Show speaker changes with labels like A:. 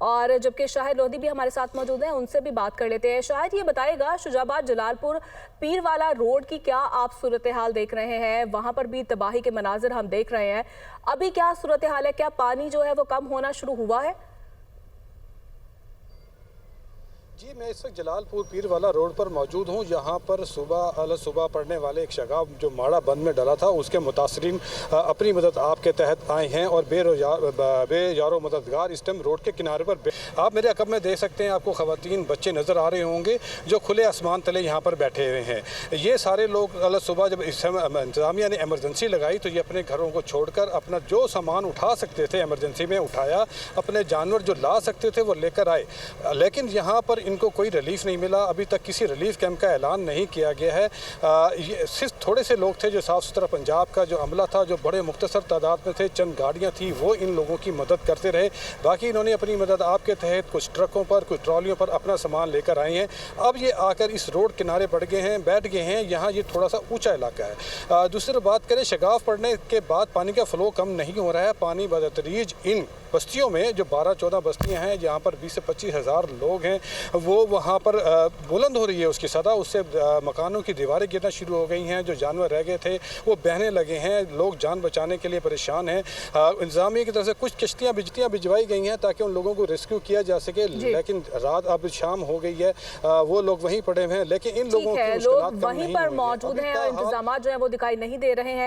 A: और जबकि शाहिद लोधी भी हमारे साथ मौजूद हैं, उनसे भी बात कर लेते हैं। शाहिद, ये बताएगा शुजाबाद जलालपुर पीरवाला रोड की क्या आप सूरत हाल देख रहे हैं? वहां पर भी तबाही के मनाजिर हम देख रहे हैं। अभी क्या सूरत हाल है? क्या पानी जो है वो कम होना शुरू हुआ है?
B: जी, मैं इस वक्त जलालपुर पीरवाला रोड पर मौजूद हूँ। यहाँ पर सुबह पड़ने वाले एक शगाफ जो माड़ा बंद में डला था, उसके मुतासरीन अपनी मदद आपके तहत आए हैं और बेयारो मददगार इस टाइम रोड के किनारे पर आप मेरे अकब में देख सकते हैं। आपको ख़वातीन बच्चे नज़र आ रहे होंगे जो खुले आसमान तले यहाँ पर बैठे हुए हैं। ये सारे लोग सुबह जब इस समय इंतज़ामिया ने एमरजेंसी लगाई तो ये अपने घरों को छोड़कर अपना जो सामान उठा सकते थे एमरजेंसी में उठाया, अपने जानवर जो ला सकते थे वो लेकर आए। लेकिन यहाँ पर इनको कोई रिलीफ नहीं मिला। अभी तक किसी रिलीफ कैंप का ऐलान नहीं किया गया है। ये सिर्फ थोड़े से लोग थे जो साफ़ सुथरा पंजाब का जो अमला था, जो बड़े मुख्तसर तादाद में थे, चंद गाड़ियाँ थी, वो इन लोगों की मदद करते रहे। बाकी इन्होंने अपनी मदद आपके तहत कुछ ट्रकों पर, कुछ ट्रॉलियों पर अपना सामान लेकर आए हैं। अब ये आकर इस रोड किनारे बैठ गए हैं। यहाँ ये थोड़ा सा ऊँचा इलाका है। दूसरी बात करें, शगाफ पड़ने के बाद पानी का फ़्लो कम नहीं हो रहा है। पानी बदतरीज इन बस्तियों में जो 12-14 बस्तियां हैं जहाँ पर 20 से 25 हज़ार लोग हैं, वो वहाँ पर बुलंद हो रही है उसकी सतह। उससे मकानों की दीवारें गिरना शुरू हो गई हैं। जो जानवर रह गए थे वो बहने लगे हैं। लोग जान बचाने के लिए परेशान हैं। इंतज़ामिया की तरफ से कुछ किश्तियाँ भिजवाई गई हैं ताकि उन लोगों को रेस्क्यू किया जा सके। लेकिन रात अब शाम हो गई है, वो लोग वहीं पड़े हुए हैं। लेकिन इन लोगों की
A: लोग वहीं पर मौजूद हैं और इंतजाम जो है वो दिखाई नहीं दे रहे हैं।